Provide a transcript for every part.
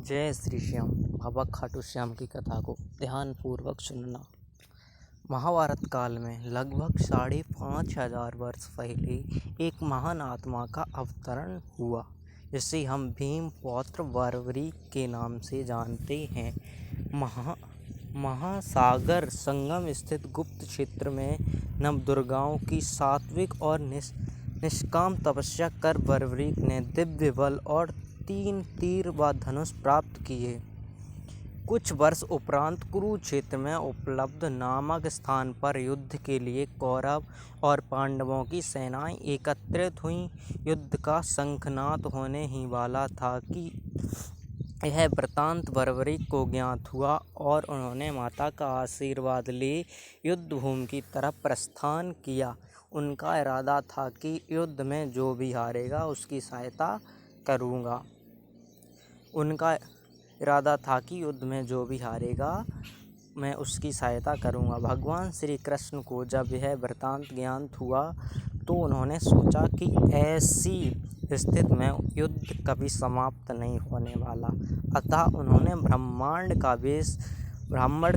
जय श्री श्याम। बाबा खाटू श्याम की कथा को ध्यानपूर्वक सुनना। महाभारत काल में लगभग 5,500 वर्ष पहले एक महान आत्मा का अवतरण हुआ, जिसे हम भीम पौत्र बर्बरीक के नाम से जानते हैं। महासागर संगम स्थित गुप्त क्षेत्र में नवदुर्गाओं की सात्विक और निष्काम तपस्या कर बर्बरीक ने दिव्य बल और 3 तीर व धनुष प्राप्त किए। कुछ वर्ष उपरांत कुरुक्षेत्र में उपलब्ध नामक स्थान पर युद्ध के लिए कौरव और पांडवों की सेनाएं एकत्रित हुईं। युद्ध का शंखनाद होने ही वाला था कि यह वृत्तांत बर्बरीक को ज्ञात हुआ और उन्होंने माता का आशीर्वाद ले युद्ध भूमि की तरफ प्रस्थान किया। उनका इरादा था कि युद्ध में जो भी हारेगा उसकी सहायता करूँगा। मैं उसकी सहायता करूँगा। भगवान श्री कृष्ण को जब यह वृत्तांत ज्ञात हुआ तो उन्होंने सोचा कि ऐसी स्थिति में युद्ध कभी समाप्त नहीं होने वाला। अतः उन्होंने ब्राह्मण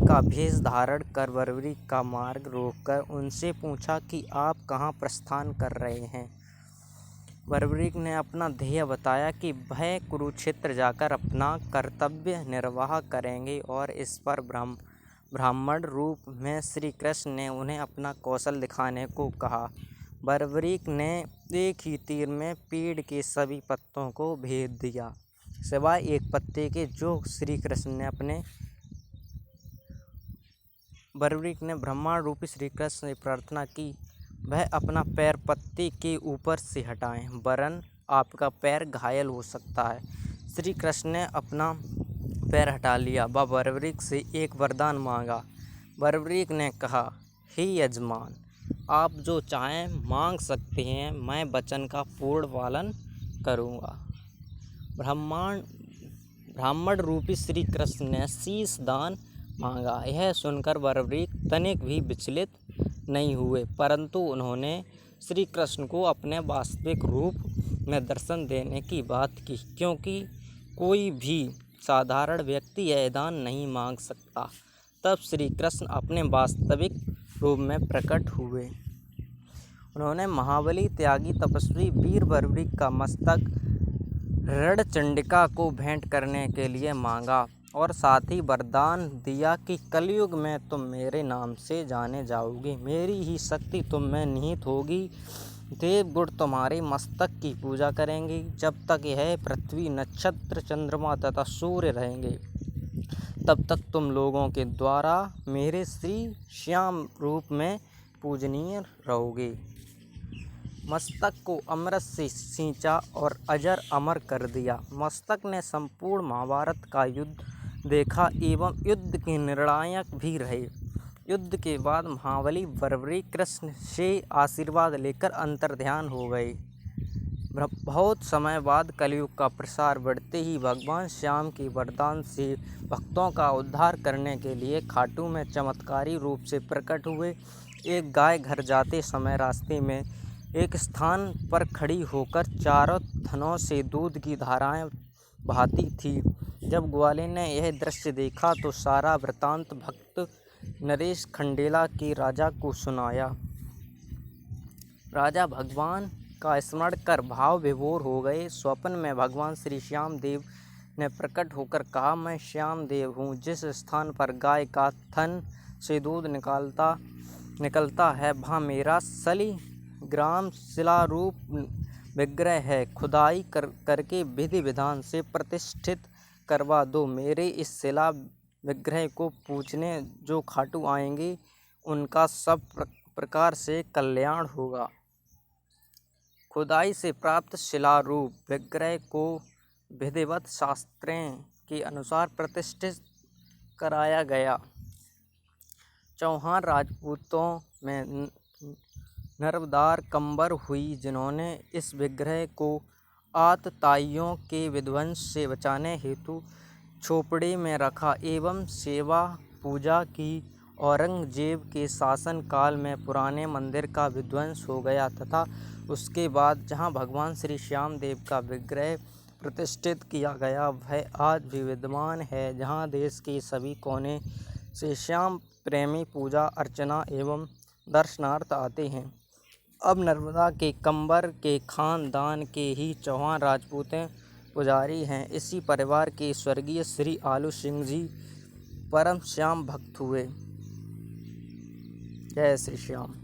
का भेष धारण कर बर्बरीक का मार्ग रोककर उनसे पूछा कि आप कहाँ प्रस्थान कर रहे हैं। बर्बरीक ने अपना ध्येय बताया कि वह कुरुक्षेत्र जाकर अपना कर्तव्य निर्वाह करेंगे और इस पर ब्राह्मण रूप में श्री कृष्ण ने उन्हें अपना कौशल दिखाने को कहा। बर्बरीक ने एक ही तीर में पेड़ के सभी पत्तों को भेद दिया, सिवाय एक पत्ते के जो श्री कृष्ण ने बर्बरीक ने ब्रह्मांड रूपी श्री कृष्ण से प्रार्थना की वह अपना पैर पत्ते के ऊपर से हटाएं, वरन आपका पैर घायल हो सकता है। श्री कृष्ण ने अपना पैर हटा लिया व बर्बरीक से एक वरदान मांगा। बर्बरीक ने कहा, हे यजमान, आप जो चाहें मांग सकते हैं, मैं वचन का पूर्ण पालन करूँगा। ब्राह्मण रूपी श्री कृष्ण ने शीश दान मांगा। यह सुनकर बर्बरीक तनिक भी विचलित नहीं हुए, परंतु उन्होंने श्री कृष्ण को अपने वास्तविक रूप में दर्शन देने की बात की, क्योंकि कोई भी साधारण व्यक्ति यह दान नहीं मांग सकता। तब श्री कृष्ण अपने वास्तविक रूप में प्रकट हुए। उन्होंने महाबली त्यागी तपस्वी वीर बर्बरीक का मस्तक रणचंडिका को भेंट करने के लिए मांगा और साथ ही वरदान दिया कि कलयुग में तुम मेरे नाम से जाने जाओगे, मेरी ही शक्ति तुम में निहित होगी। देवगुण तुम्हारे मस्तक की पूजा करेंगे जब तक यह पृथ्वी, नक्षत्र, चंद्रमा तथा सूर्य रहेंगे, तब तक तुम लोगों के द्वारा मेरे श्री श्याम रूप में पूजनीय रहोगे। मस्तक को अमृत से सींचा और अजर अमर कर दिया। मस्तक ने संपूर्ण महाभारत का युद्ध देखा एवं युद्ध के निर्णायक भी रहे। युद्ध के बाद महाबली बर्बरीक कृष्ण से आशीर्वाद लेकर अंतर्ध्यान हो गए। बहुत समय बाद कलयुग का प्रसार बढ़ते ही भगवान श्याम के वरदान से भक्तों का उद्धार करने के लिए खाटू में चमत्कारी रूप से प्रकट हुए। एक गाय घर जाते समय रास्ते में एक स्थान पर खड़ी होकर चारों थनों से दूध की धाराएं बहाती थी। जब ग्वाले ने यह दृश्य देखा तो सारा वृत्तांत भक्त नरेश खंडेला के राजा को सुनाया। राजा भगवान का स्मरण कर भाव विभोर हो गए। स्वप्न में भगवान श्री श्याम देव ने प्रकट होकर कहा, मैं श्याम देव हूँ। जिस स्थान पर गाय का थन से दूध निकलता है वहाँ मेरा शालिग्राम शिलारूप विग्रह है। खुदाई करके विधि विधान से प्रतिष्ठित करवा दो। मेरे इस शिला विग्रह को पूजने जो खाटू आएंगे उनका सब प्रकार से कल्याण होगा। खुदाई से प्राप्त शिलारूप विग्रह को विधिवत शास्त्रों के अनुसार प्रतिष्ठित कराया गया। चौहान राजपूतों में नर्मदार कंवर हुई, जिन्होंने इस विग्रह को आतताइयों के विध्वंस से बचाने हेतु झोपड़ी में रखा एवं सेवा पूजा की। औरंगजेब के शासन काल में पुराने मंदिर का विध्वंस हो गया तथा उसके बाद जहां भगवान श्री श्याम देव का विग्रह प्रतिष्ठित किया गया वह आज भी विद्यमान है, जहां देश के सभी कोने से श्याम प्रेमी पूजा अर्चना एवं दर्शनार्थ आते हैं। अब नर्मदा के कंबर के खानदान के ही चौहान राजपूत पुजारी हैं। इसी परिवार के स्वर्गीय श्री आलू सिंह जी परम श्याम भक्त हुए। जय श्री श्याम।